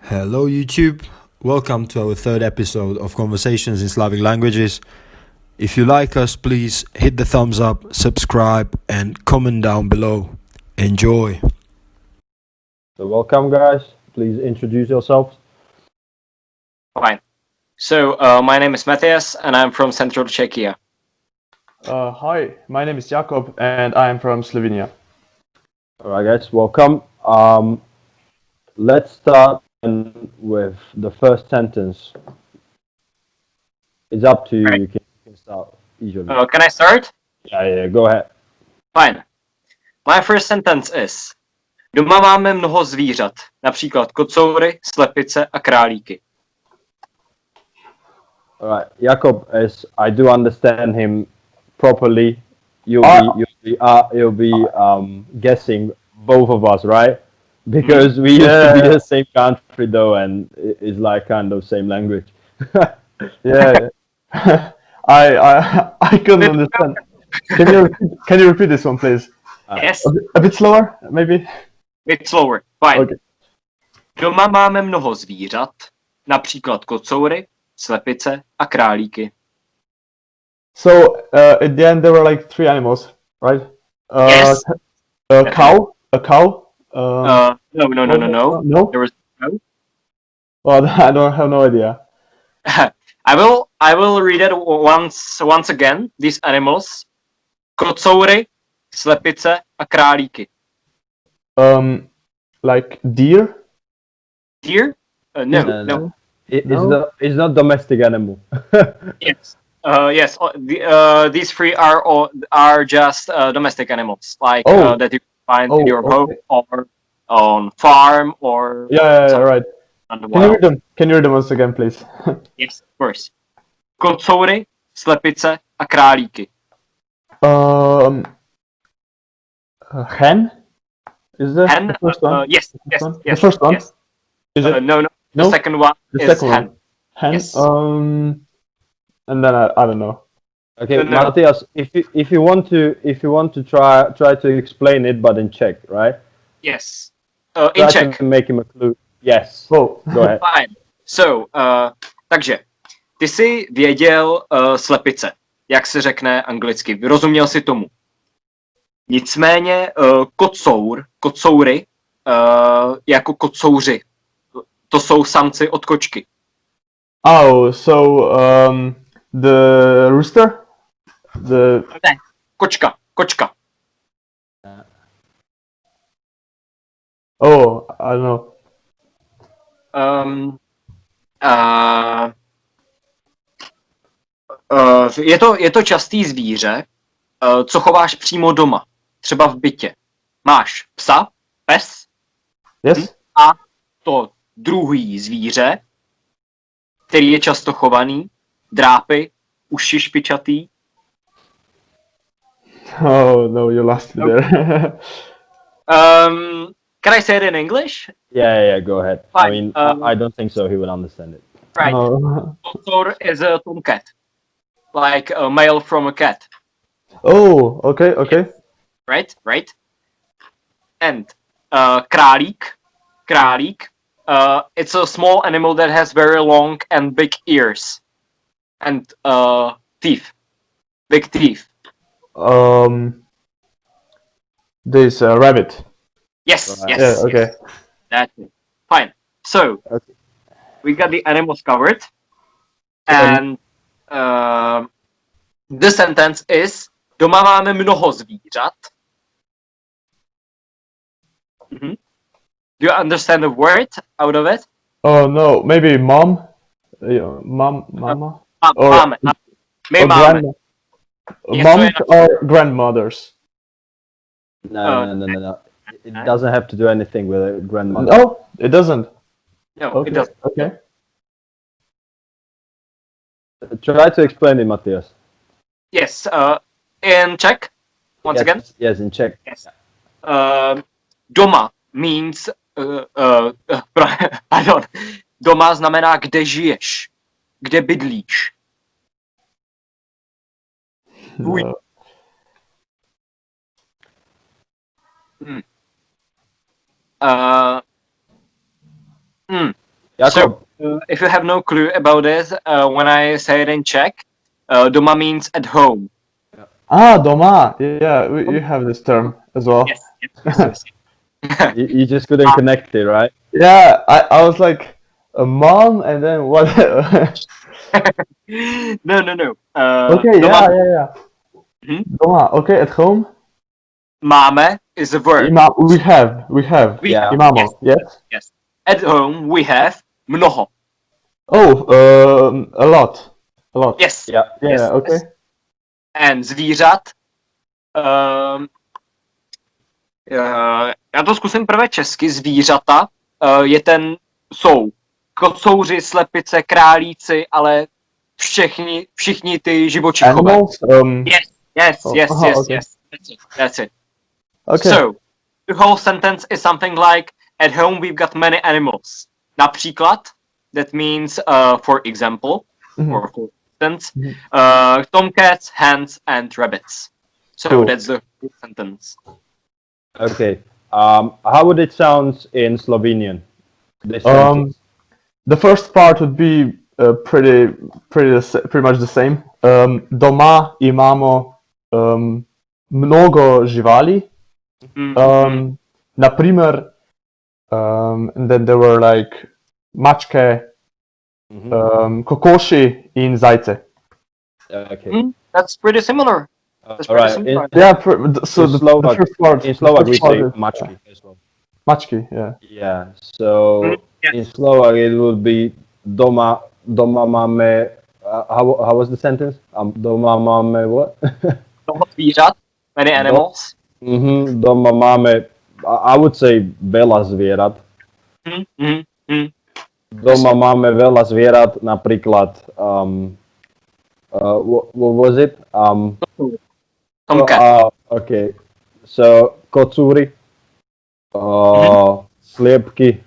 Hello, YouTube. Welcome to our third episode of Conversations in Slavic Languages. If you like us, please hit the thumbs up, subscribe, and comment down below. Enjoy. So welcome, guys. Please introduce yourselves. Fine. So, my name is Matthias, and I'm from Central Czechia. Hi, my name is Jakob, and I am from Slovenia. All right, guys. Welcome. Let's start with the first sentence. It's up to you. Right. You can start easily. Can I start? Yeah. Go ahead. Fine. My first sentence is: Doma máme mnoho zvířat, například kocoury, slepice a králíky. All right, Jakob. As I do understand him properly, you'll be guessing both of us, right? Because we used to be the same country though, and it's like kind of same language. Yeah, I couldn't understand. Can you repeat this one, please? Yes, A bit slower, maybe. bit slower. Fine. Okay. Doma máme mnoho zvířat, například kocoury, slepice a králíky. So at the end there were like three animals, right? Yes. A cow. No. No. There was no. Well, I don't have no idea. I will read it once again. These animals: kocoury, slepice a králíky. Like deer. Deer? No. It's not domestic animal. Yes. Yes. These three are just domestic animals, like that you find in your home or on farm or. Yeah, right. On the Can you wild. read them? Can you read them once again, please? Yes, of course. Kocoury, slepice a králíky. Hen? Is that Hen? the first one? Yes. The first one? Yes. Is it? No. The No? second one The is second hen. one. Hen? Yes. And then I don't know. Okay, No. Matthias, if you want to try to explain it, but in Czech, right? Yes. In Try Czech. to make him a clue. Yes. Oh. Go ahead. Fine. So, takže, ty jsi věděl slepice, jak se řekne anglicky, rozuměl si tomu. Nicméně kocoury, jako kocouři, to jsou samci od kočky. Oh, so the rooster? Ne, kočka. Oh, I don't know. Je to častý zvíře, co chováš přímo doma, třeba v bytě. Máš pes, Yes? a to druhý zvíře, který je často chovaný, drápy, uši špičatý. Oh no, you lost me there. Can I say it in English? Yeah. Go ahead. I Fine, mean, I don't think so. He will understand it. Right. Oh. Kocour is a tomcat, like a male from a cat. Oh, okay. Right. And králík, it's a small animal that has very long and big ears and big teeth. This rabbit. Yes. Right. Yeah, okay. That's it. Fine. So Okay. we got the animals covered, and the sentence is: Doma máme mnoho zvířat. Do you understand the word out of it? Oh no, maybe mom? Mama? Or- Máme. My or máme. grandma? Yes, Moms so or grandmothers? No. It doesn't have to do anything with a grandmother. No, it doesn't. No, Okay. it doesn't. Okay. Try to explain it, Matthias. Yes. In Czech, once again. Yes, in Czech. Yes. Doma means pardon. Doma znamená kde žiješ, kde bydlíš. No. Jakob. So, if you have no clue about it, when I say it in Czech, doma means at home. Ah, doma. Yeah, you have this term as well. Yes. You just couldn't connect it, right? Yeah, I was like a mom, and then what? No. Okay, Doma, yeah. Mhm. Doma. Okay, at home. máme is a verb. We have. Yeah. Imamo. Yes. Yes. At home we have mnoho. Oh, a lot. Yes. Yeah. Yeah. Okay. And zvířat. Já to zkusím prvé česky. Zvířata jsou kocouři, slepice, králíci, ale všichni ty živočichové. Animals. Yes. Okay. That's it. Okay. So, the whole sentence is something like, at home we've got many animals. Například, that means, for example, or for instance, tomcats, hens, and rabbits. So Cool. that's the whole sentence. Okay. How would it sound in Slovenian? This sentence. The first part would be pretty much the same. Doma imamo mnogo živali. Naprimer, and then there were like mačke, kokoši in zajce. Okay. That's pretty similar. That's All pretty right. similar. Yeah, so In the Slovak- first part. In Slovak we first part say is- mačky as well. Mačky, yeah. Yeah. So Yeah. in Slovak it would be doma máme. How was the sentence? Doma máme what? Mnoho zvířat, many animals. Doma máme. I would say veľa zvierat. Doma máme veľa zvierat, napríklad what was it? Tomcat. Okay. So kocúry, sliepky,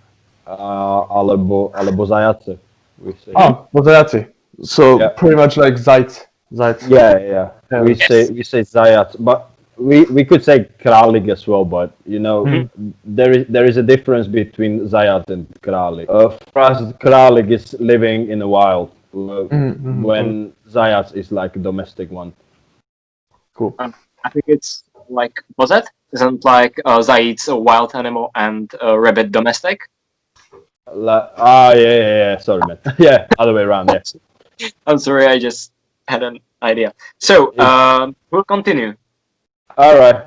alebo zajace. We say. Zajaci. So Yeah. pretty much like zajc. Yeah. Yeah. We say zajac, but we could say králik as well. But you know, there is a difference between zajac and králik. For us, králik is living in the wild, when zajac is like a domestic one. Cool. I think it's like, was it? Isn't like zajíc a wild animal and rabbit domestic? Yeah. Sorry, man. Yeah, other way around. Yeah. I'm sorry, I just had an idea. So, we'll continue. All right.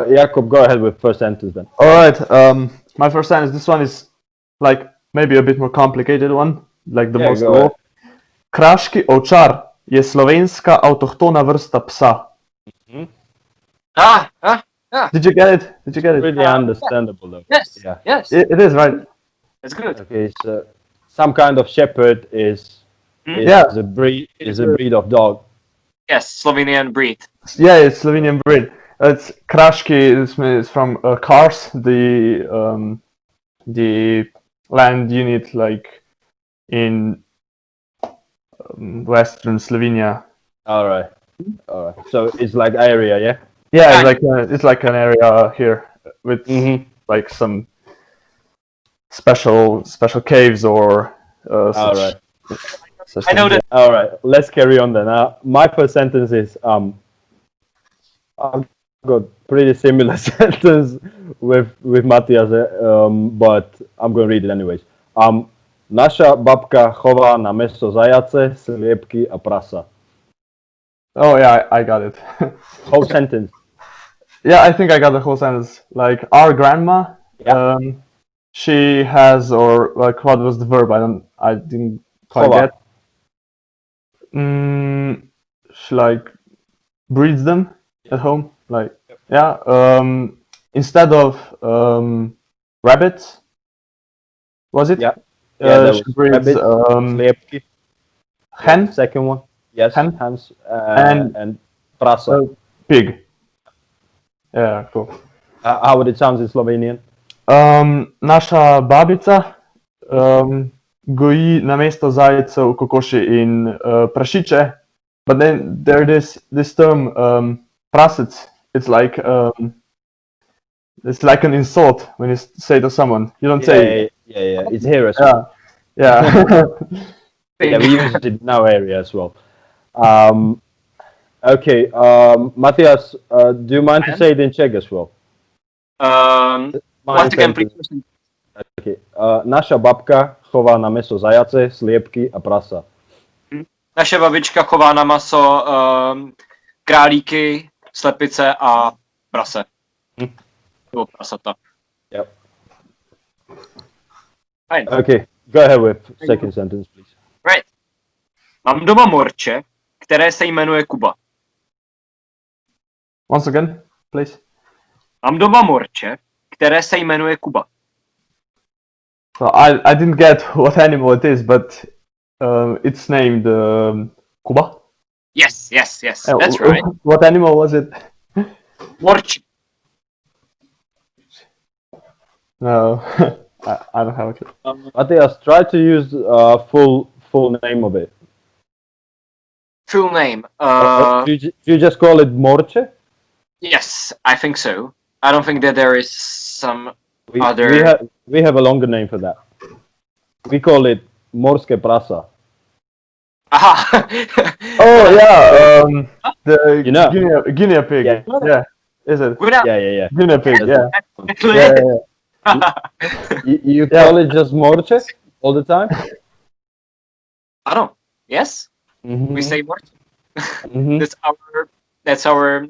Jakob, go ahead with first sentence then. All right. My first sentence. This one is like maybe a bit more complicated one, like the Yeah, most go of all. ahead. Kraški ovčar je slovenska avtohtona vrsta psa. Did you get it? Pretty understandable though. Yes. Yeah. Yes. It is right. It's good. Okay, so some kind of shepherd is Yeah. a breed of dog. Yes, Slovenian breed. Yeah, it's Slovenian breed. It's Kraški. It's from Kars, the land unit like in western Slovenia. All right. So it's like area, yeah. Yeah, it's like an area here with like some special caves or All such. right. I know that. All right. Let's carry on then. My first sentence is I've got pretty similar sentence with Matthias, but I'm going to read it anyways. Naša babka chová na meso zajace, sliepky a prasa. Oh yeah, I got it. Whole sentence. Yeah, I think I got the whole sentence. Like our grandma, she has, or like what was the verb? I didn't quite Chová. get. She like breeds them at home. Like instead of rabbits, was it? Yeah. There she was breeds rabbit, sliepky. hen, Second one. Yes. Hen. Hens And- and prasa. pig. Yeah, cool. How would it sound in Slovenian? Naša babica goji namesto zajcev kokoši in prašiče, but then there is this term prasec. It's like an insult when you say to someone. You don't say Yeah. It's here as well. Yeah. Yeah, we use it in our area as well. Okay, Matthias, do you mind to say it in Czech as well? Once again, please. Okay. Naša babka chová na meso zajace, sliepky a prasa. Naše babička chová na maso králíky, slepice a prase. Nebo prasata. Yep. Fine. Okay, go ahead with second sentence, please. Right. Mám doma morče, které se jmenuje Kuba. Once again, please. Mám doma morče, které se jmenuje Kuba. So I didn't get what animal it is, but it's named Kuba. Yes, that's right. What animal was it? Morče. No, I don't have a clue. Matthias, try to use full name of it. Full name. Do you just call it morče? Yes, I think so. I don't think that there is some We other. we have a longer name for that. We call it morske prasa. Aha. Oh yeah, the You know. guinea pig. Yeah. Yeah. Is it? Good enough. Yeah. Guinea pig. Yeah. Actually, Yeah. You call it just morče all the time? I don't. Yes, Mm-hmm. we say morče. Mhm. That's our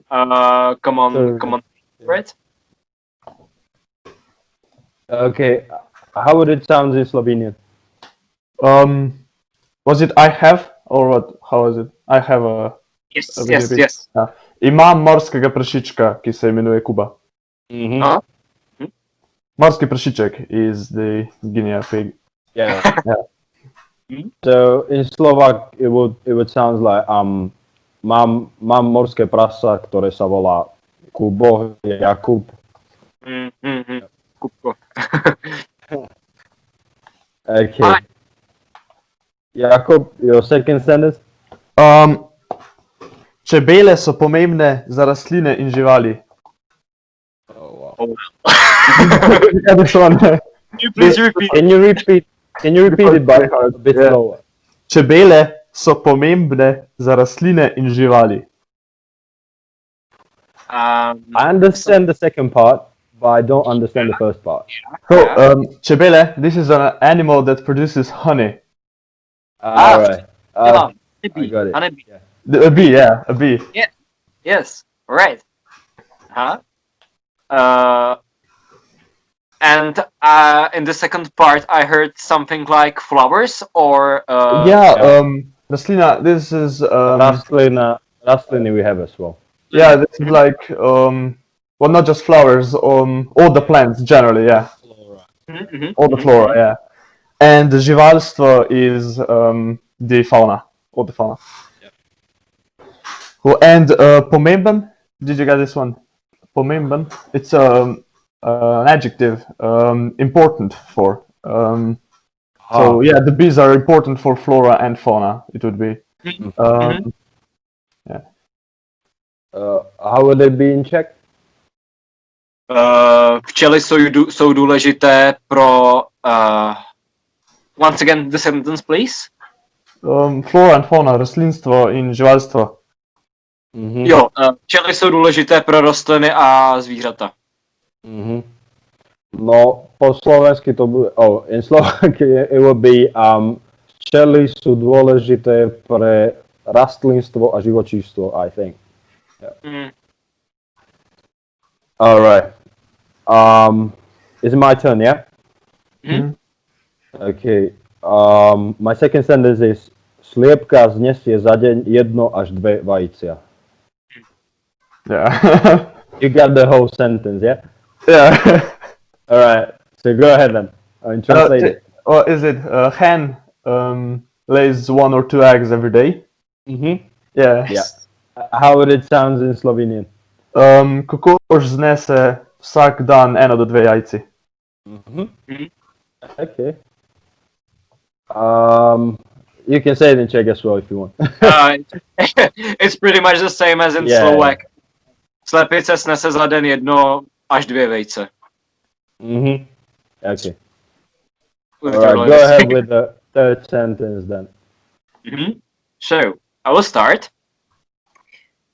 common Sure. common right? Okay, how would it sound in Slovenian? Was it I have or what? How was it? I have a. Yes, A yes, bit. yes. Imam morskega prašička, ki se imenuje Kuba. Mm-hmm. Uh-huh. Morski prašiček is the guinea pig. Yeah. Yeah. So in Slovak it would sound like mám morské prasa, ktoré sa volá Kubo, Jakub. Mm-hmm. Kupko. Okay. Hi. Jakub, your second sentence? Čebele so pomembne za rastline in živali. Oh, wow. Oh. Yeah, this one. You please repeat. Can you repeat it but a bit Yeah. slower? Čebele so pomembne za rastline in živali. I understand the second part, but I don't understand the first part. So, čebele, this is an animal that produces honey. Alright. Yeah, I got it. Honeybee. Yeah. A bee, yeah, a bee. Yes, right. Huh? And in the second part, I heard something like flowers or Rastlina, this is Rastliny we have as well. yeah, this is like well, not just flowers, all the plants generally, yeah, Mhm, all the flora, yeah. And the živalstvo is the fauna, all the fauna. Cool. And pomemben, did you get this one? Pomemben, it's an adjective, important for. So yeah, the bees are important for flora and fauna. It would be. Yeah. How would it be in Czech? Včely jsou důležité pro. Once again, the sentence, please. Flora and fauna, rastlinstvo in živalstvo. Mm-hmm. Jo, včely jsou důležité pro rostliny a zvířata. Mm-hmm. No, po slovensky to bude, in Slovak it would be včely sú dôležité pre rastlinstvo a živočíšstvo, I think. Yeah. Alright. Is it my turn, yeah? Mhm. Okay. My second sentence is sliepka znesie za deň 1 až 2 vajícia. Yeah. You got the whole sentence, yeah? Yeah. Alright. So go ahead then. Translate it. Or is it hen lays 1 or 2 eggs every day? Mm-hmm. Yeah. Yeah. How would it sound in Slovenian? Kokoš znese vsak dan 1 do 2 jajci. Mm-hmm. Okay. You can say it in Czech as well if you want. It's pretty much the same as in Yeah. Slovak. Slepice snese za den 1 až 2 vejce. Mm-hmm. Okay. Alright, go ahead with the third sentence then. So, I will start.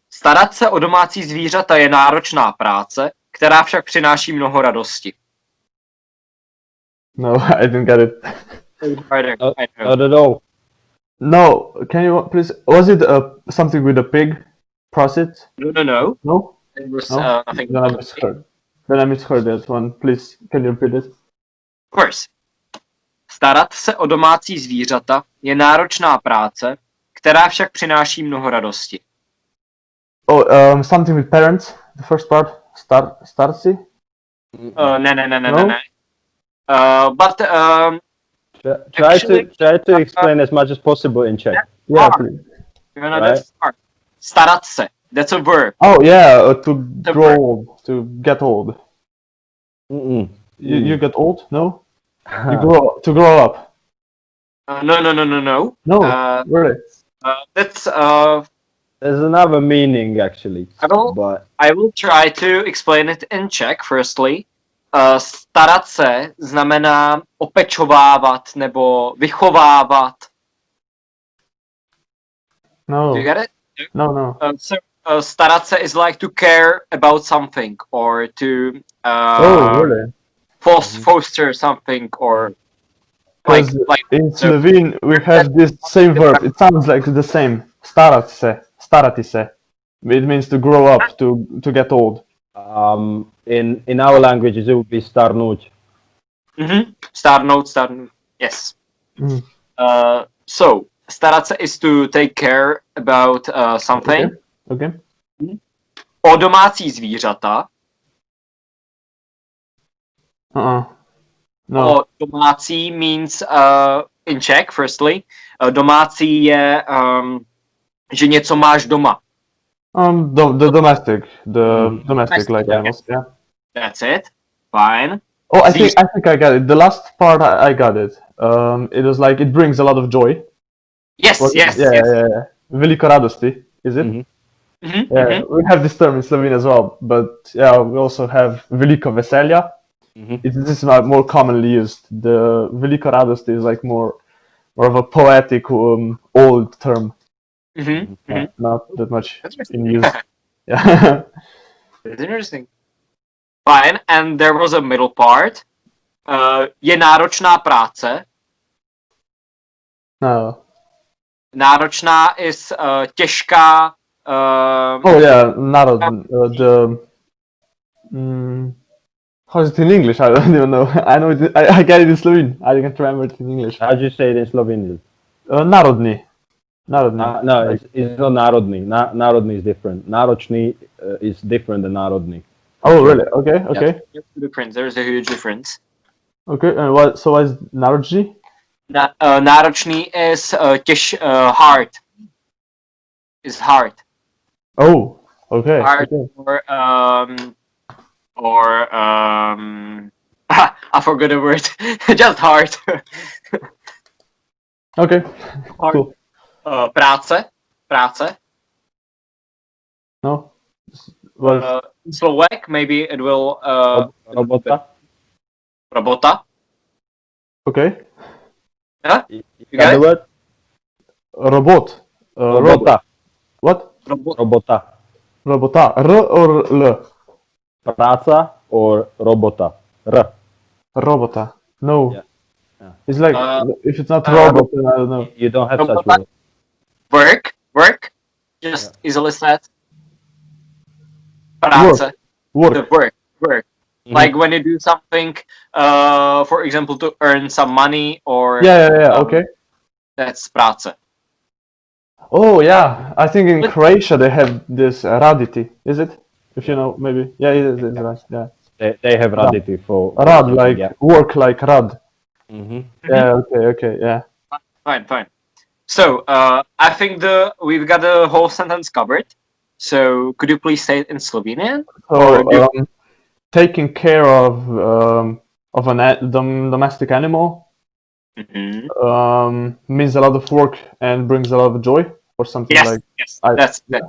Starat se o domácí zvířata je náročná práce, která však přináší mnoho radosti. No, I didn't get it. I don't know. Not at all. No, can you please? Was it something with a pig? Prosit? No. No. It was No. nothing. Then I misheard. Then I misheard that one. Please, can you repeat it? Of course. Starat se o domácí zvířata je náročná práce, která však přináší mnoho radosti. Oh, something with parents. The first part. Starci? Ne. But Try to explain as much as possible in Czech. Yeah, please. That's hard. Starat se. That's a verb. Oh yeah, to grow old, to get old. You get old? No. You grow up. No. No, really. That's There's another meaning actually. But I will try to explain it in Czech firstly. Starat se znamená opečovávat nebo vychovávat. No. Do you get it? No. Starat se is like to care about something or to Really? foster something or Because like in Slovene we have this same verb. It sounds like the same. Starati se. It means to grow up, to get old. in our languages it would be starnut. Starnout. Yes. So starat se is to take care about something. Okay. O domácí zvířata. No. O domácí means in Czech firstly. Domácí je že něco máš doma. The domestic like animals. Yeah. That's it. Fine. Oh, I think I got it. The last part I got it. It was like it brings a lot of joy. Yes. Yeah. Veliko radosti, is it? We have this term in Slovene as well, but yeah, we also have veliko veselja. This is more commonly used. The veliko radosti is like more of a poetic old term. Not that much in use. Yeah. It's interesting. Fine, and there was a middle part. Je náročná práce. No. Náročná is těžká. Oh yeah, how is it in English? I don't even know. I know it, I get it in Slovene. I can't remember it in English. How do you say it in Slovenian? Narodni. No, it's not narodni. Narodni is different. Náročný is different than narodni. Oh really? Okay. Difference. There's a huge difference. Okay, and what is náročný? Náročný is hard. Is hard. Oh, okay. Hard Okay. or I forgot the word. Just hard. Okay. Hard. Cool. Práce. No. Well, Slovak, maybe it will. Robota. okay. Huh? You got got it? the word? Robot. Robota. What? Robota. Robota. R or L? Práca or robota. R. Robota. No. Yeah. It's like if it's not robot, then I don't know. You don't have Robota. such word. Work. Just easily said. Práce. Work. The work. Like when you do something, for example, to earn some money or. Yeah. Okay. That's práce. Oh yeah, I think in Croatia they have this raditi. Is it? If you know, maybe. Yeah, it is right. Yeah. They have raditi for Rad, like work like rad. Mm-hmm. Yeah. Okay. Yeah. Fine. So I think we've got the whole sentence covered. So could you please say it in Slovenian? So taking care of an domestic animal means a lot of work and brings a lot of joy or something like. Yes. That's it.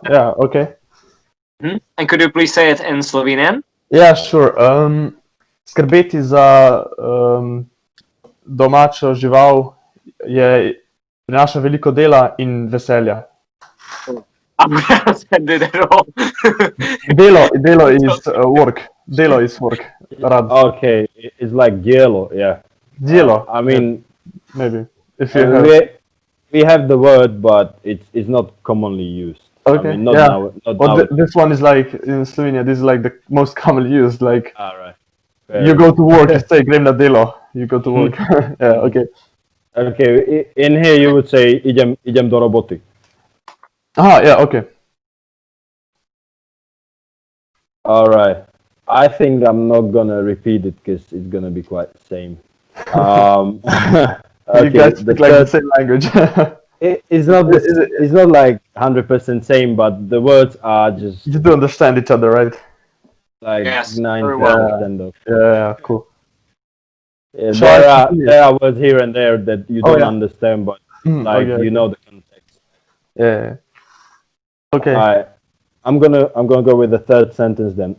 Yeah. Okay. And could you please say it in Slovenian? Yeah, sure. Skrbeti za domačo žival prinaša veliko dela in veselja. Did it all. Delo is work. Delo is work. Rad. Okay, it's like dielo, yeah. Delo. I mean, Maybe. If you have... we have the word, but it's not commonly used. Okay. I mean, not yeah. now. Not Well, now. this one is like in Slovenia. This is like the most commonly used. Like All right. you go to work, you say grem na delo. You go to work. Yeah. Okay. Okay. In here, you would say idem Doroboti. Ah. Yeah. Okay. All right. I think I'm not gonna repeat it because it's gonna be quite the same. You guys speak like the same language. It's not. It's not like 100% same, but the words are just You do understand each other, right? like Yes, 90% very well. of. Yeah. Cool. Yeah, Shall I continue? there are words here and there that you don't yeah. understand, but Okay, you know the context. Yeah. Okay. Alright, I'm gonna go with the third sentence then.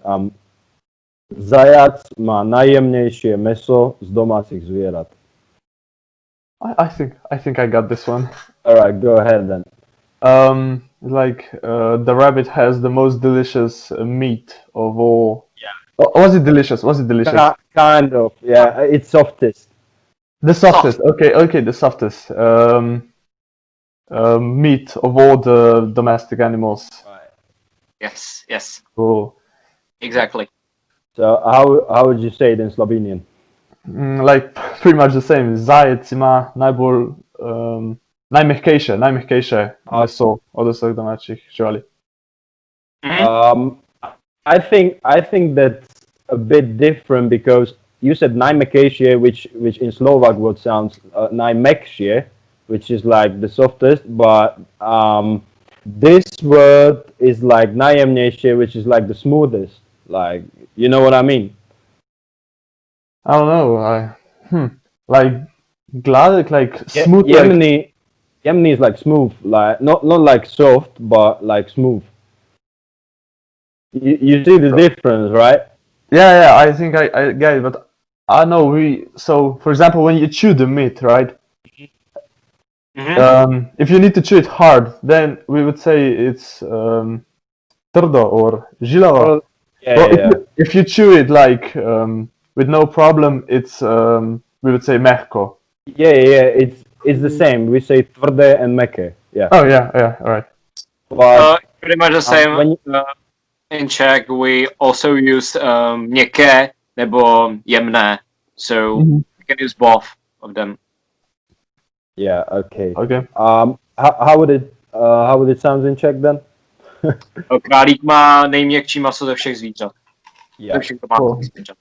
Zajac má najjemnejšie meso z domácich zvierat. I think I got this one. Alright, go ahead then. The rabbit has the most delicious meat of all. Yeah. Was it delicious? Kind of, yeah. It's softest. The softest. Okay, the softest. Meat of all the domestic animals. Right. Yes. Cool. Exactly. So how would you say it in Slovenian? Like pretty much the same. Zajec ima najmehkejše meso od vseh domačih živali. I think that's a bit different because you said najmekejšie, which in Slovak word sounds najmekšie, which is like the softest, but this word is like najjemnejšie, which is like the smoothest. Like, you know what I mean? I don't know. Like gladek, like smooth. Yemeni is like smooth, like not like soft, but like smooth. You see the difference, right? Yeah. I think I get it, but I know So, for example, when you chew the meat, right? If you need to chew it hard, then we would say it's trdo or žilavo. If you chew it like with no problem, it's we would say mehko. Yeah. It's the same. We say tvrde and meke. Yeah. Oh yeah. All right. But pretty much the same. In Czech, we also use měkké nebo jemné, so we can use both of them. Yeah. Okay. Okay. How would it sound in Czech then? Králík má nejměkčí maso ze všech zvířat. Yeah. Ze všech domácích zvířat.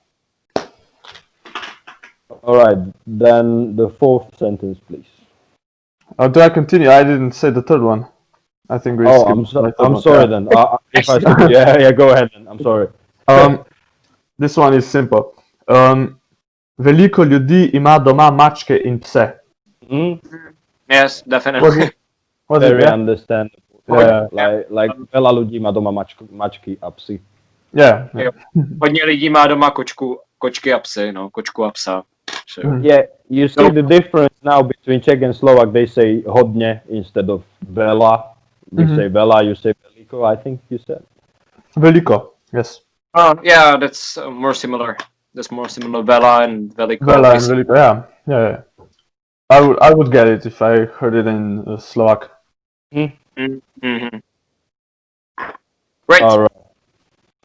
All right. Then the fourth sentence, please. Do I continue? I didn't say the third one. I think we. I'm sorry then. If I skip, yeah, go ahead then. I'm sorry. This one is simple. Veliko ljudi ima doma mačke in pse. Yes, definitely. Very understandable. Yeah, like veľa ľudí má doma mačky a psy. Yeah. Hodně lidí má doma kočky a psy, no, kočku a psa. So. Yeah, you see the difference now between Czech and Slovak. They say hodně instead of veľa. We say veľa, you say veliko, I think you said. Veliko, yes. Yeah, that's more similar. That's more similar. Vela and veliko. Vela and veliko, yeah. I would get it if I heard it in Slovak. Mm-hmm. Right. All right.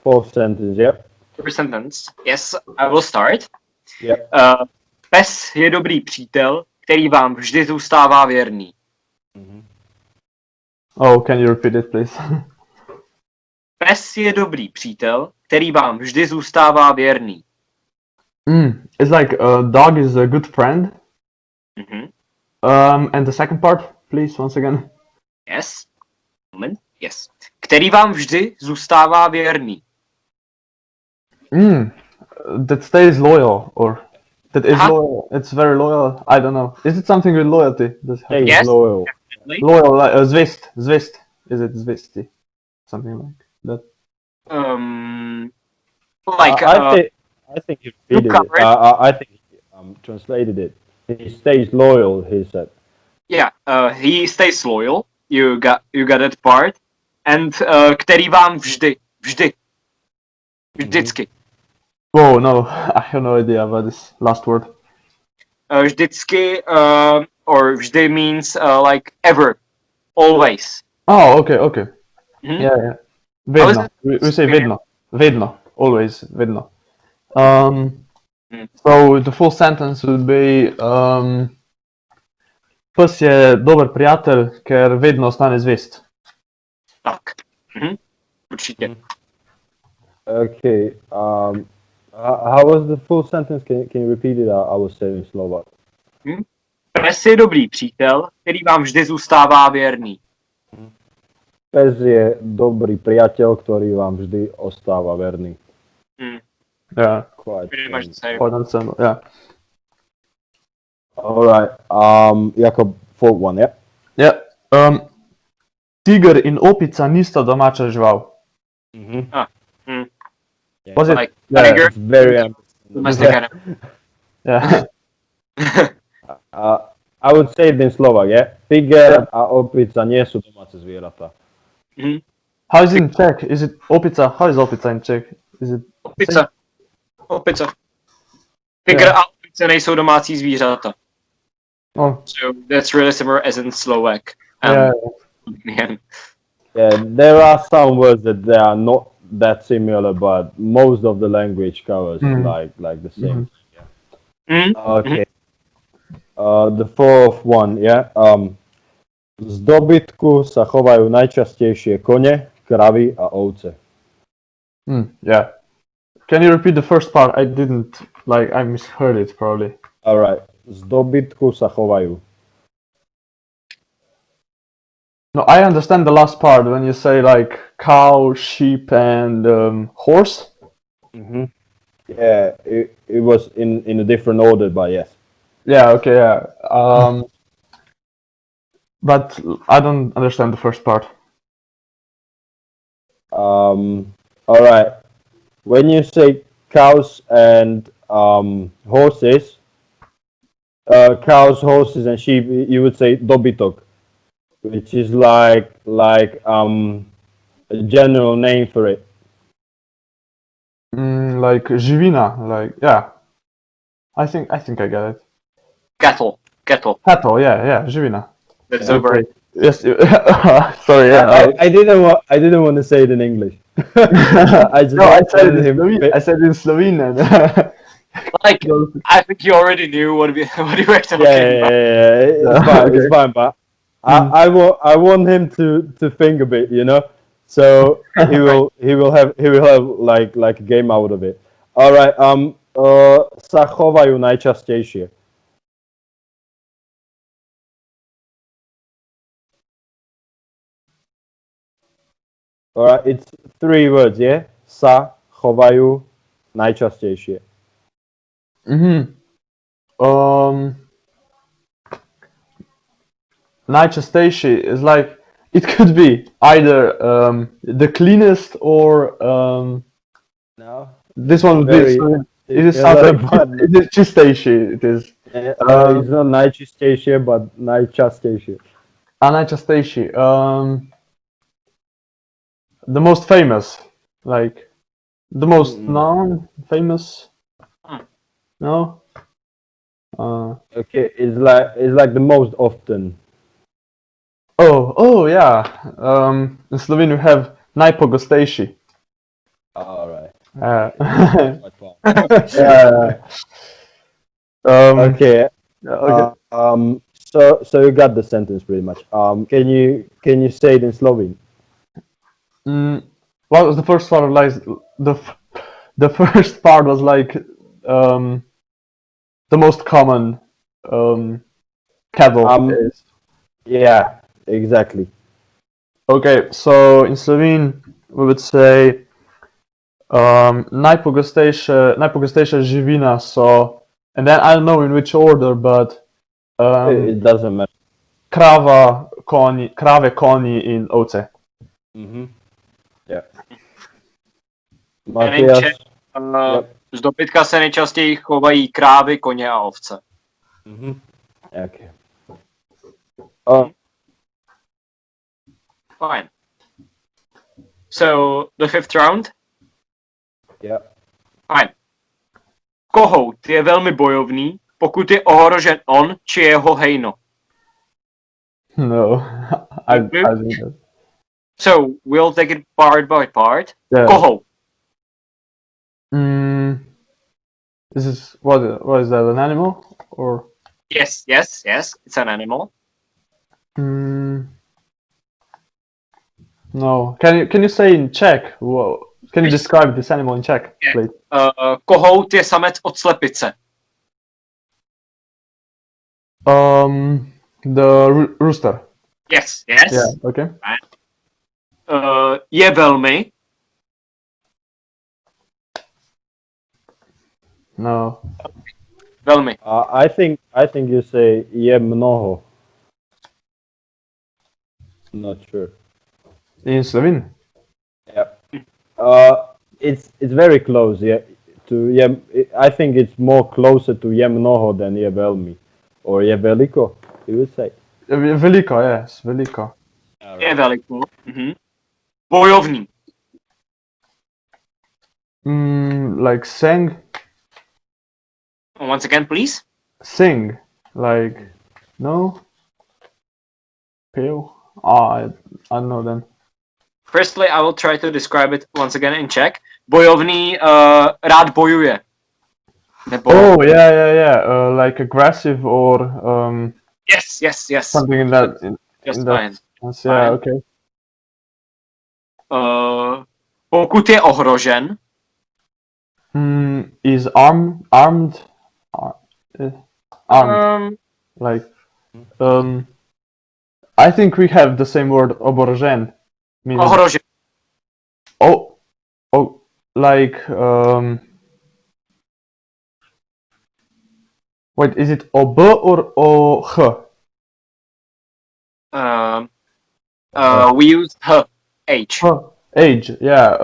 Fourth sentence, yep. Fourth sentence. Yes, I will start. Yep. Pes je dobrý přítel, který vám vždy zůstává věrný. Oh, can you repeat it, please? Pes je dobrý přítel, který vám vždy zůstává věrný. It's like a dog is a good friend. And the second part, please, once again. Yes. Moment. Yes. Který vám vždy zůstává věrný. That stays loyal, or that is loyal. It's very loyal. I don't know. Is it something with loyalty? Yes. Loyal. Definitely. Loyal, like zvist. Is it zvisti? Something like that. I think you repeated it. I think translated it. He stays loyal, he said. Yeah, he stays loyal. You got that part. And který vám vždy. Vždycky. Whoa, no, I have no idea about this last word. Vždycky, or vždy means like ever, always. Oh, okay. Mhm. Yeah. How is Vedno. it? We say vedno. Vedno. Always vedno. Mm. So the full sentence would be pes je dober prijatelj, ker vedno ostane zvest. Tak. Určitě. Okay. How was the full sentence? Can you repeat it? I will say it in Slovak. Pes je dobrý přítel, který vám vždy zůstává věrný. Pes je dobrý priateľ, ktorý vám vždy ostáva verný. Yeah, Pretty much the same. quite understandable. Yeah. Alright. Jakob, fourth one, yeah? Yeah. Tiger in opica nista domača žival. Was it? Like Yeah. tiger, It's very domestic animal. Yeah. I would say it in Slovak, yeah? Tiger a opica nie sú domáce zvieratá. How is it in Czech? Is it opica? How is opica in Czech? Is it? Opice. Tiger a opice nejsou domácí zvířata. Oh. So that's really similar as in Slovak. Yeah. Yeah, there are some words that they are not that similar, but most of the language covers like the same. Okay. The fourth one, yeah. Z dobytku sa chovajú najčastejšie kone, kravy a ovce. Yeah. Can you repeat the first part? I didn't I misheard it probably. Alright. Z dobytku sa chovajú. No, I understand the last part when you say like cow, sheep, and horse. Yeah, it was in a different order, but yes. Yeah. Okay. Yeah. But I don't understand the first part. Alright. When you say cows and horses, and sheep, you would say dobytok, which is like a general name for it. Like živina, like yeah. I think I get it. Cattle. Cattle, yeah, živina. That's the word. Yes. Sorry. Yeah. I didn't want to say it in English. I said it in Slovenian. Like, I think you already knew what you were talking about. Yeah. It's fine, but I want him to think a bit, you know. So he will have like a game out of it. All right. Sa chovajú najčastejšie. All right. It's 3 words, yeah. Sa chovajú najčastejšie. Najčastejšie is like it could be either the cleanest or No. this one would be. It is something. It is čistejšie. It is. It's not najčastejšie, but najčastejšie. Najčastejšie. The most famous, like the most known, famous. No. Okay, it's like the most often. Oh yeah. In Slovenia we have najpogostejší. All right. Yeah. Okay. Okay. So you got the sentence pretty much. Can you say it in Slovene? What was the first part? Like the first part was like the most common cattle is. Yeah, exactly. Okay, so in Slovene we would say najpogostejša živina. So, and then I don't know in which order, but It doesn't matter. krave, konji in ovce. Yeah. Matthias. Z dobytka se nejčastěji chovají krávy, koně a ovce. Mm-hmm. Okay. Oh, Fine. So the fifth round. yeah. Fine. Kohout je velmi bojovný, pokud je ohrožen on či jeho hejno. No, I Okay. think that. So we'll take it part by part. Yeah. Kohout. This is what is that, an animal or? Yes, yes, yes. It's an animal. No. Can you say in Czech? Can you describe this animal in Czech, Yeah. please? Kohout je samec od slepice. The rooster. Yes, yes. Yeah. Okay. Je velmi. No. Velmi. I think you say je mnoho. Not sure. In Slovene. Yeah. It's very close. Yeah. To je, I think it's more closer to je mnoho than je velmi, or je veliko. You would say. Veliko, yes, veliko. Je veliko. Mhm. Bojovný. Like sing. Once again, please. Sing. Like no. Pale. I don't know then. Firstly, I will try to describe it once again in Czech. Bojovný rád bojuje. Nebo... Oh yeah. Like aggressive or Yes. something in that. Just in that fine. sense. Yeah. Fine. Okay. Pokud je ohrožen, Is armed. Armed. Like I think we have the same word oborožen. Meaning, ohrožen. oh, like wait, is it ob or oh? We use H. Age, yeah.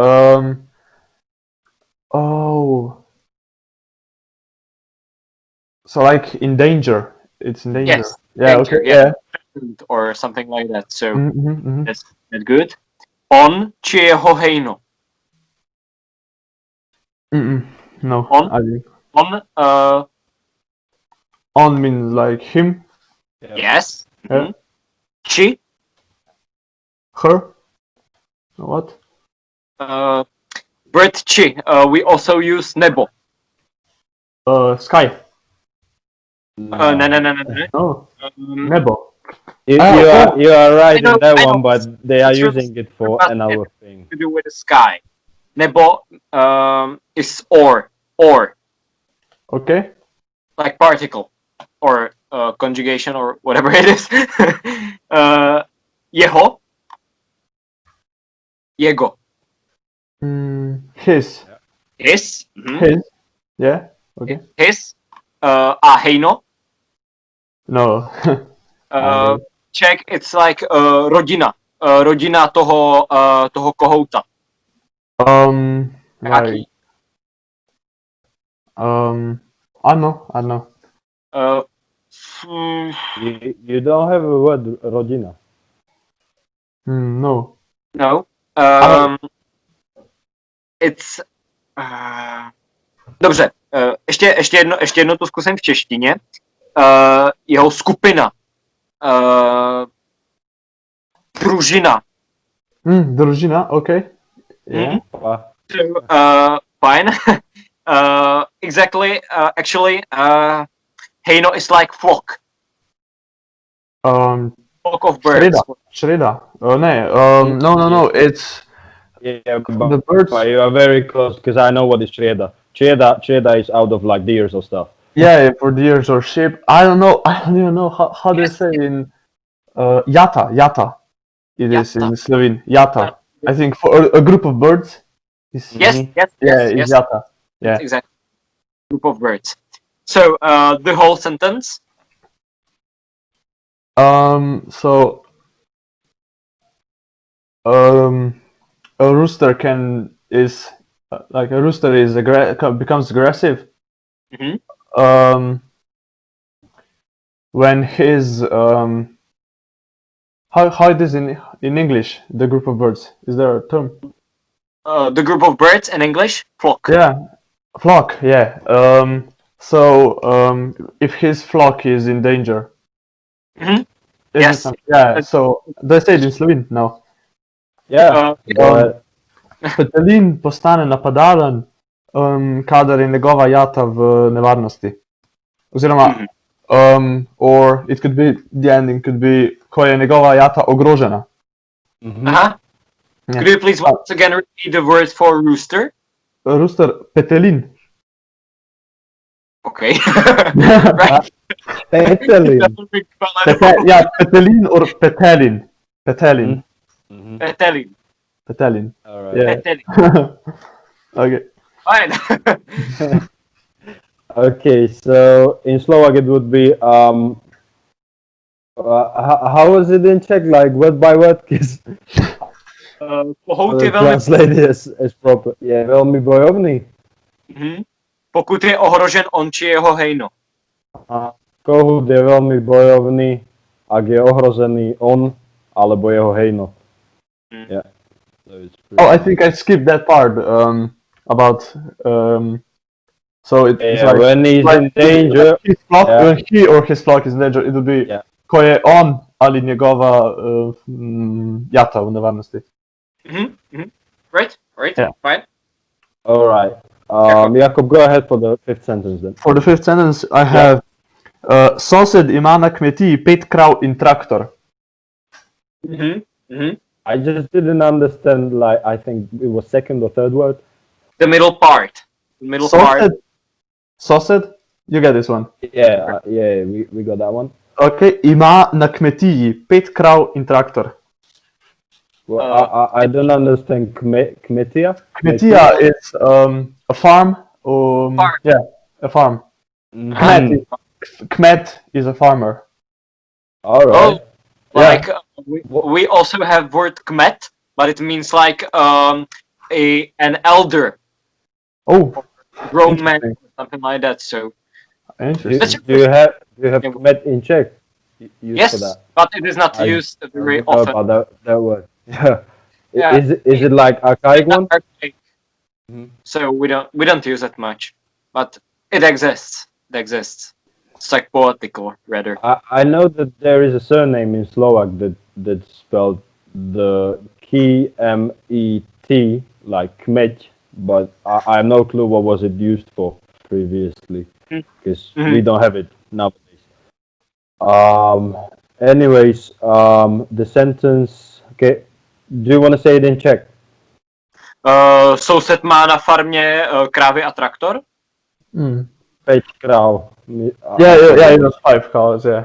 Oh. So like in danger. It's in danger. Yes. Yeah. Danger, Okay. yeah. Yeah. Or something like that. So Mm-hmm. that's good. On či jeho hejno. No. On? I think On. on means like him. Yes. Yeah. Mhm. Či. Her. What? Bird či. We also use nebo. Sky. No. No. Nebo. You are right in that one, but they are using it for another thing. To do with the sky. Nebo is or. Okay. Like particle. Or conjugation or whatever it is. Jeho. Jego. His. His. Mhm. His. Yeah. Okay. His. A hejno. No. Czech, it's like rodina. Rodina toho kohouta. Like, I know. You don't have a word rodina. No. No. It's... Dobře, ještě jedno to zkusím v češtině. Jeho skupina. Družina. Družina, okay. Yeah. So, fine. Exactly. Actually, hejno is like flock. Flock of birds. Šreda. No. It's Yeah, the birds. but you are very close because I know what is Čreda. Čreda is out of like deers or stuff. Yeah, for deers or sheep. I don't even know how they say in Yata. It is in Slovene. Yata. I think for a group of birds. Yes. It's Yata. Yeah. Exactly. Group of birds. So the whole sentence. So a rooster becomes aggressive. Mhm. when his how it is in English, the group of birds? Is there a term? The group of birds in English, flock. Yeah, flock. Yeah. So if his flock is in danger, Mhm. is Yes. it something? Yeah. So they say it in Slovene now. Yeah, but Petelin postane napadalen, kadar je njegova jata v nevarnosti. Oziroma, or it could be, the ending could be, ko je njegova jata ogrožena. Uh-huh. Yeah. Could you please once again repeat the word for rooster? Rooster, petelin. Okay. Right. Petelin. Yeah, petelin or petelin. Petelin. Petelin. Petelin. All right. Yeah. Petelin. Okay. Fine. Okay, so in Slovak it would be how was it in Czech, like word by word? Because Kohout je velmi... translated as proper. Yeah, velmi bojovný. Pokud je ohrožen on či jeho hejno. A kohút je veľmi bojovný, ak je ohrozený on alebo jeho hejno. Yeah. So it's Oh, I think I skipped that part about so it's yeah, like when he's like in danger. his flock, Yeah. when he or his flock is in danger, it would be Yeah. ko je on ali njegova jata v nevarnosti. Right? Yeah. Fine. All right. Jakob, go ahead for the fifth sentence then. For the fifth sentence, I have sosed ima na kmetiji 5 krav in traktor. I just didn't understand, like, I think it was second or third word. The middle part. The middle part. Sosed? You get this one. Yeah, we got that one. Okay, ima na kmetiji 5 krav in traktor. Well, I don't understand kmetija. Kmetija is a farm. Farm. Yeah, a farm. Kmet is a farmer. All right. Like we also have word kmet, but it means like an elder, Oh, grown man, interesting. or something like that. So Interesting. Do you have kmet in Czech? Used yes, for that? but it is not I- used very I don't know often. about that word. Yeah. Yeah. Is it like archaic It's not one? archaic. So we don't use it much, but it exists. It exists. It's like poetical, rather. I know that there is a surname in Slovak that's spelled the Kmet, like kmeć, but I have no clue what was it used for previously, because we don't have it nowadays. Anyways, the sentence. Okay, do you want to say it in Czech? Soused má na farmě krávy a traktor. 5 kráv. Yeah, it was 5 cows, yeah.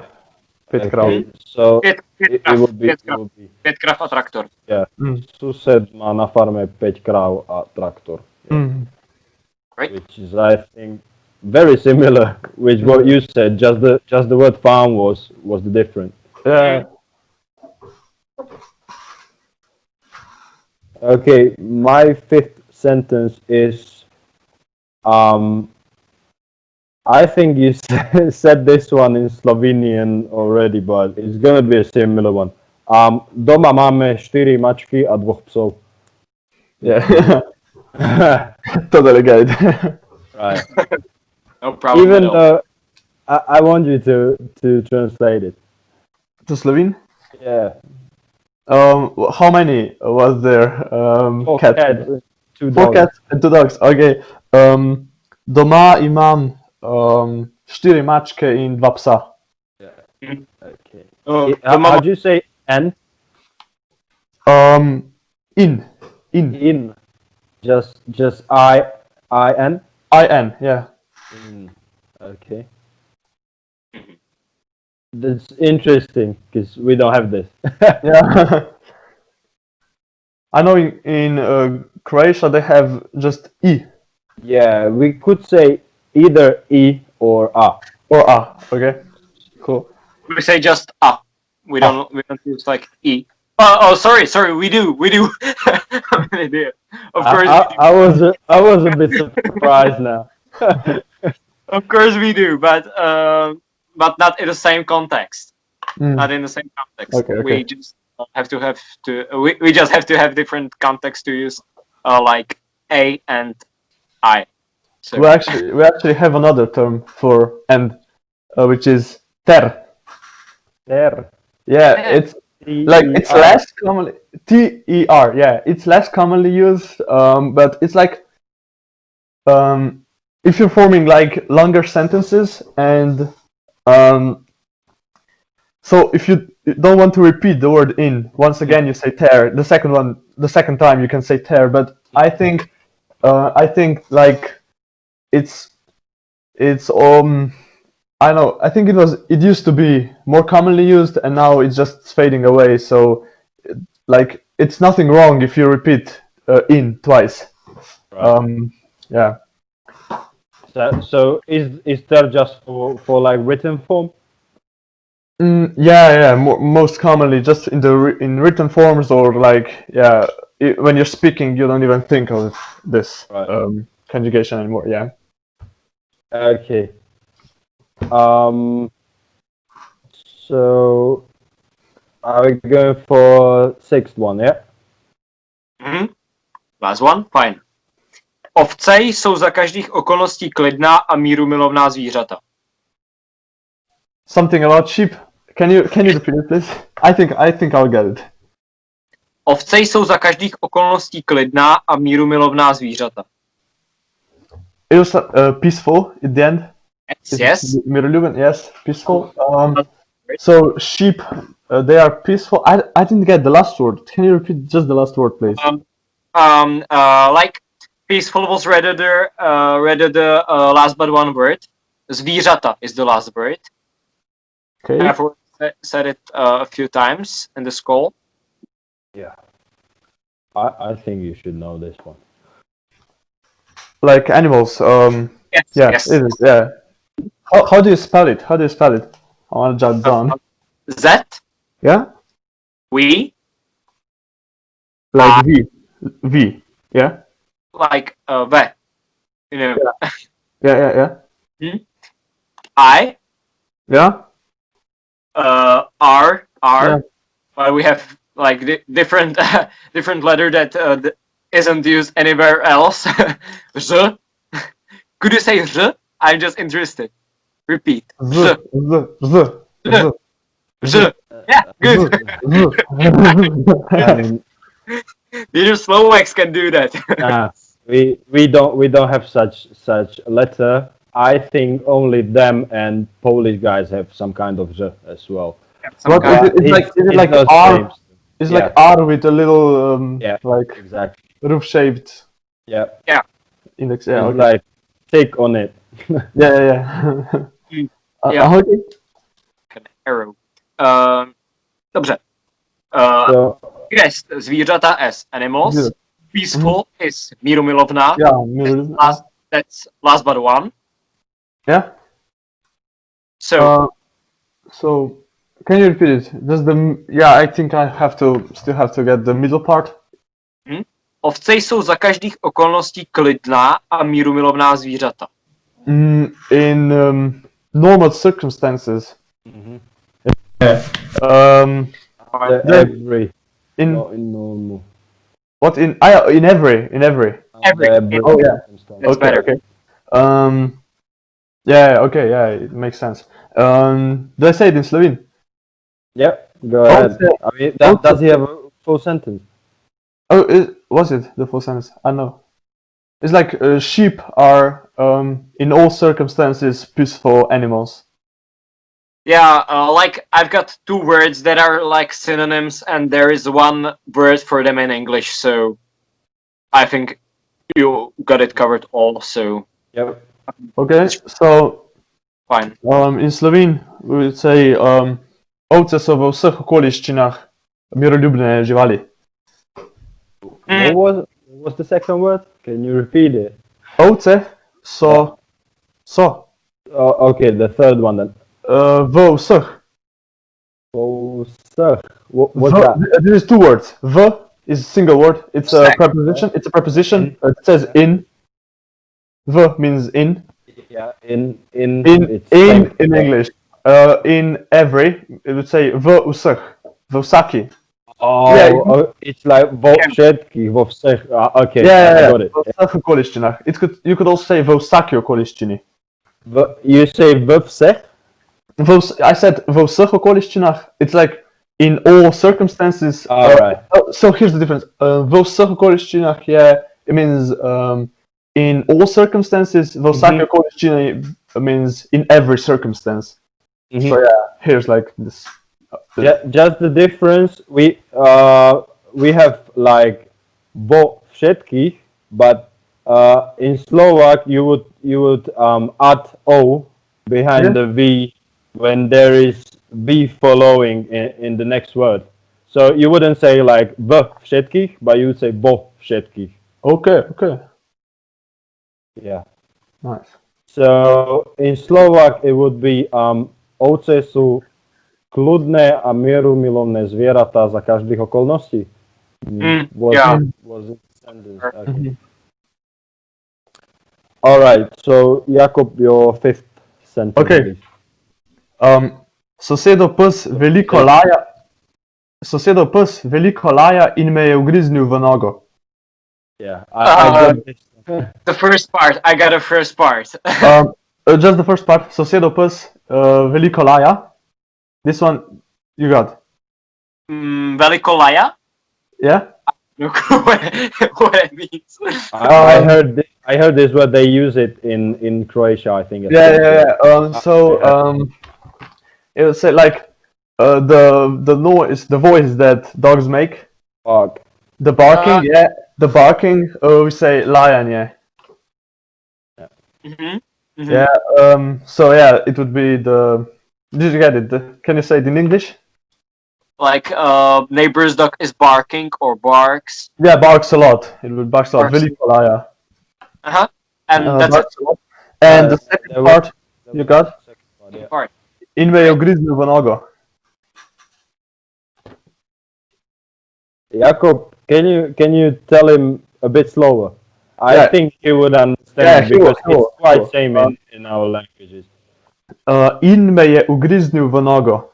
5 krav. Okay, so Pět it krav, would be. pět krav, pět krav a traktor. Yeah. Sused má na farme 5 kráv a traktor. Right? Which is, I think, very similar with what you said. Just the word farm was the difference. Yeah. Okay, my fifth sentence is, I think you said this one in Slovenian already, but it's gonna be a similar one. Doma máme 4 mačky a 2 psov. Yeah. Totally get it. Right. No problem. Even at all. though I want you to translate it. To Slovene? Yeah. How many was there? 4 Cats. cats, 2 4 dogs. cats and 2 dogs. Okay. Doma imam 4 mačke in 2 psa. Okay. Doma How do you say N? In. In. Just I-N? I-N, yeah. Okay. That's interesting because we don't have this. Yeah. I know in Croatia they have just I Yeah, we could say either E or A. or A. Okay, cool. we say just we don't use like e. Oh, sorry, we do. I'm an idiot. Of course, I was a bit surprised now. of course we do. But but not in the same context. Mm. Not in the same context. Okay, okay. We just we just have to have different context to use, like A and I. So We actually have another term for and, which is ter. There. Yeah, Yeah. it's like it's less commonly ter. Yeah, it's less commonly used, but it's like if you're forming like longer sentences and so if you don't want to repeat the word in, once again you say ter. The second time you can say ter. But I think like it's I don't know. I think it used to be more commonly used, and now it's just fading away. So, like, it's nothing wrong if you repeat in twice. Right. Yeah. So is there just for like written form? Yeah. Most commonly, just in written forms, or like when you're speaking, you don't even think of this Right. conjugation anymore. Yeah. Okay. So are we going for sixth one? Yeah. last one, fine. Ovce jsou za každých okolností klidná a mírumilovná zvířata. Something about sheep. Can you repeat it, please? I think I'll get it. Ovce jsou za každých okolností klidná a mírumilovná zvířata. It was peaceful at the end. Yes. Miruluben, yes, peaceful. So sheep, they are peaceful. I didn't get the last word. Can you repeat just the last word, please? Like peaceful was rather the last but one word. Zvířata is the last word. Okay. I've said it a few times in the school. Yeah. I think you should know this one. Like animals. Yes. Yeah. Yes. It is, yeah. How do you spell it? I want to jot down. Z. Yeah. We. Like V. Yeah. Like ve. You know. Yeah. I. Yeah. R. Yeah. Well, we have like different different letter that isn't used anywhere else. Z. Could you say Z? I'm just interested. Repeat. Z. Z. Yeah, good. I mean, Even Slovaks can do that. we don't have such letter. I think only them and Polish guys have some kind of Z as well. What is it like those R? names. It's like R with a little like Exactly. roof shaped Yeah. index. Yeah. It's Okay. like tick on it. Yeah. Yeah. Okay. Arrow. Dobře. So Yes, zvířata as animals. Yeah. Peaceful is mírumilovná. Yeah. That's last but one. Yeah. So So can you repeat it? I think I still have to get the middle part. ovce jsou za každých okolností klidná a mírumilovná zvířata. In normal circumstances. every In not in normal. what in every. Every. Oh yeah. That's better. Okay. Yeah. It makes sense. Do I say it in Slovene? Yep. Go ahead. I mean, does he have a full sentence? Oh, was it the full sentence? I know. It's like sheep are in all circumstances peaceful animals. Yeah, like I've got two words that are like synonyms, and there is one word for them in English. So I think you got it covered also. Yep. Okay, so Fine. in Slovene we would say ovce so v vseh okoliščinah miroljubne živali. What was the second word? Can you repeat it? Ovce so Oh, okay, the third one then. v vseh. Oh, sir. What's that? This is two words. V is a single word. It's a preposition. It's a preposition. It says in. V means in. Yeah, in In English. in every, it would say v usach, v vsaki. Oh, Yeah. it's like vo všetkých, vo všech. Okay, Yeah, I got it. v vseh okoliščinah. You could also say v vsaki okoliščini. You say v všech? I said v vseh okoliščinah. It's like in all circumstances. Alright. So here's the difference. V vseh okoliščinah, yeah, it means in all circumstances. V vsaki okoliščini means in every circumstance. So yeah, here's like this. Just the difference. We have like vo všetkých, but in Slovak you would add o behind the v when there is v following in the next word. So you wouldn't say like v všetkých, but you would say vo všetkých. Okay. Yeah. Nice. So in Slovak it would be ovce sú kľudné a mierumilovné zvieratá za každých okolností. Was it sentence? Okay. All right. So Jakob, your fifth sentence. Okay. Sosedov pes veliko laja in me je ugriznil v nogo. Yeah, I got this. The first part. I got a first part. Just the first part. Sosedov pes veliko laja. This one you got. Velikolaya? Yeah. No clue what it means. I heard this where they use it in Croatia, I think. Yeah. It would say like the noise, the voice that dogs make. Bark. The barking, the barking. We say lion, yeah. Yeah. So yeah, it would be the. Did you get it? Can you say it in English? Like neighbor's dog is barking or barks. Yeah, barks a lot. It would barks a lot. Veliko laja. And that's it. And the second part you got? Part. In me je ugriznil v nogo. Jakob, can you tell him a bit slower? I think he would understand because it's quite same in our languages. In me je ugriznil v nogo.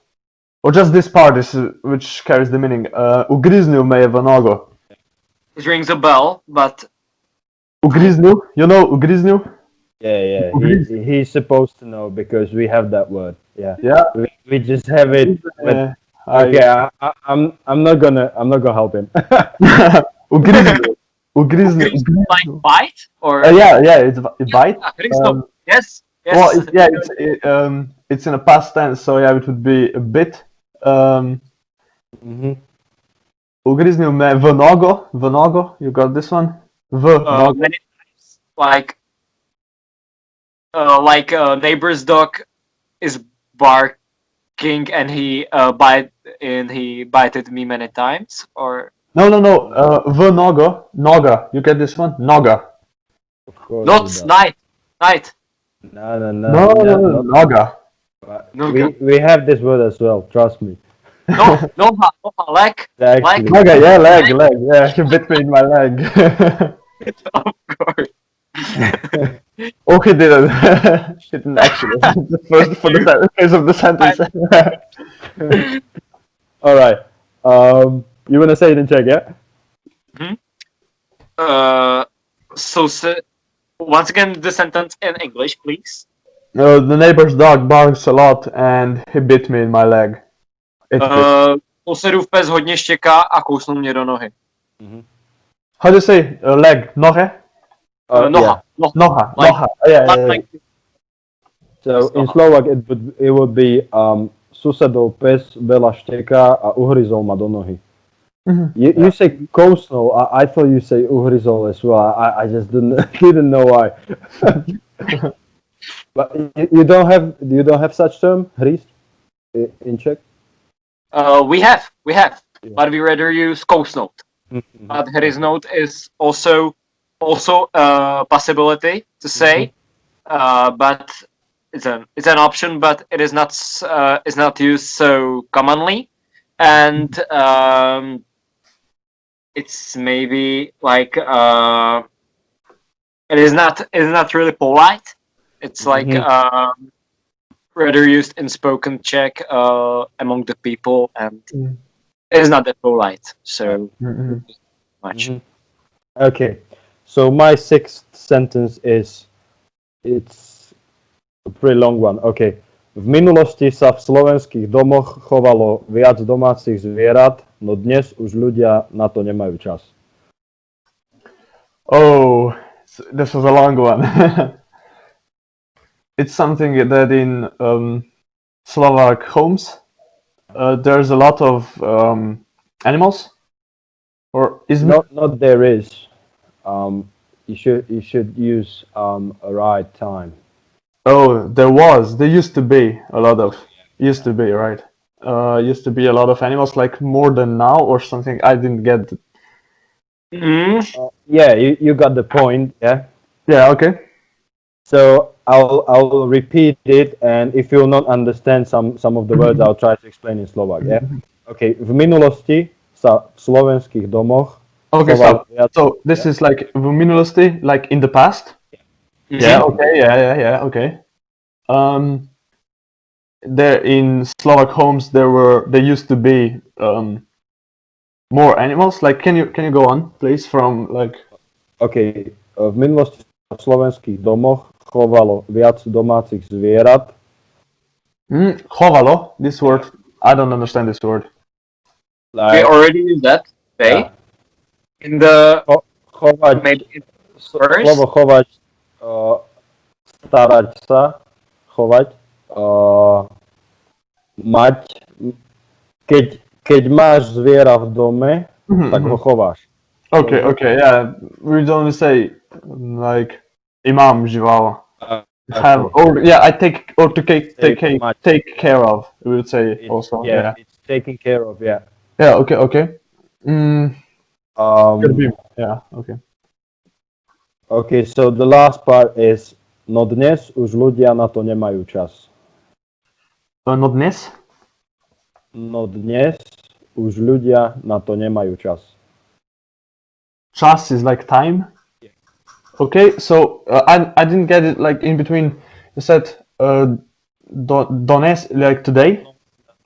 Or just this part is which carries the meaning. Ugriznil me je v nogo. It rings a bell, but Ugriznil? You know ugriznil? Yeah. He's supposed to know because we have that word. Yeah. We just have it. Okay, I'm not gonna help him. Ugriznil. like bite or Yeah, it's bite. Yes. Well, it's in a past tense, so yeah, it would be a bit. Ugriznil me v nogo. You got this one? V nogo. Many times, like neighbor's dog is barking and he bited me many times, or No. V nogo. Noga. You get this one? Noga. Of course. not night. No. Noga. We have this word as well. Trust me. No, leg. Actually. Noga, yeah, leg. Yeah, you bit me in my leg. Of course. Oh, he didn't. He didn't actually. For the phase of the sentence. All right. You wanna say it in Czech, yeah? Once again, the sentence in English, please. The neighbor's dog barks a lot and he bit me in my leg. Sousedův pes hodně štěká a kousnul mě do nohy. How do you say leg? Nohe? Noha. Noha. Like- Noha. Yeah. Like, So in Slovak it would be susedov pes veľa šteká a uhryzol ma do nohy. You say kousnul. I thought you say uhryzol as well. I just didn't know why. But you don't have such term, hryz, in Czech? we have, but we rather use kousnout. But hryznout is also a possibility to say, but it's an option, but it is not used so commonly, and it's maybe like it is not really polite. It's like rather used in spoken Czech among the people, and Mm. it's not that polite. So Mhm. much. Mhm. Okay, so my sixth sentence is, it's a pretty long one. Okay. V minulosti sa v slovenských domoch chovalo viac domácich zvierat, no dnes už ľudia na to nemajú čas. Oh, this was a long one. It's something that in Slovak homes there's a lot of animals, or is Not there is. You should use a right time. Oh, there used to be a lot of, used to be, right? Used to be a lot of animals, like more than now or something. I didn't get. Mm. Yeah, you got the point. Yeah. Yeah, okay. So I'll repeat it, and if you'll not understand some of the words, I'll try to explain in Slovak. Yeah. Okay. V minulosti sa v slovenských domoch. Okay, chovalo so viac- this is like v minulosti, like in the past. Yeah, okay, yeah, okay. There in Slovak homes there used to be more animals. Like, can you go on, please? From like. Okay. V minulosti sa v slovenských domoch chovalo viac domácich zvierat. Chovalo, this word. I don't understand this word. We Like, already used that. They yeah. in the Chovať, maybe in first. slovo chovať, starať sa, chovať, mať, keď máš zviera v dome, tak ho chováš. Okay, yeah. We don't say like imam žival. Have or yeah, I take or to take care of. We would say also. Yeah. It's taken care of. Yeah. Yeah. Okay. Yeah. Okay. Okay. So the last part is, no dnes už ľudia na to nemajú čas. No dnes. No dnes už ľudia na to nemajú čas. Čas is like time. Okay, so I didn't get it. Like in between, you said dones, like today.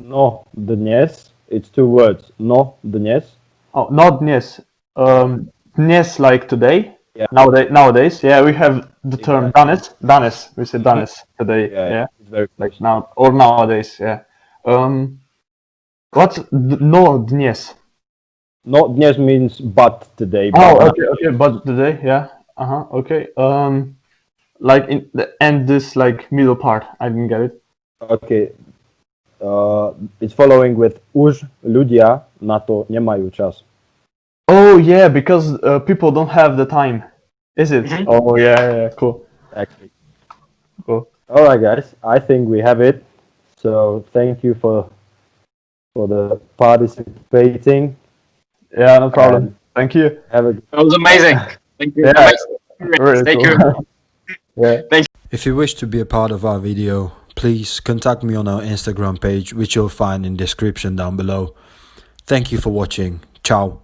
No dnes. It's two words. No dnes. Oh, not dnes. Dnes like today. Yeah. Nowadays, yeah, we have the term danes. We say danes today. Yeah. It's very Like now or nowadays. Yeah. What's no dnes? No dnes means but today. Oh, but okay, but today, yeah. Okay. Like in the end, this like middle part, I didn't get it. Okay. It's following with už ľudia na to nemajú čas. Oh yeah, because people don't have the time, is it? Oh yeah, cool. Actually. Cool. All right, guys. I think we have it. So thank you for the participating. Yeah, no problem. And Thank you. have a It was amazing. Thank you. Yeah. Amazing. Thank you. Yeah. If you wish to be a part of our video, please contact me on our Instagram page, which you'll find in the description down below. Thank you for watching. Ciao.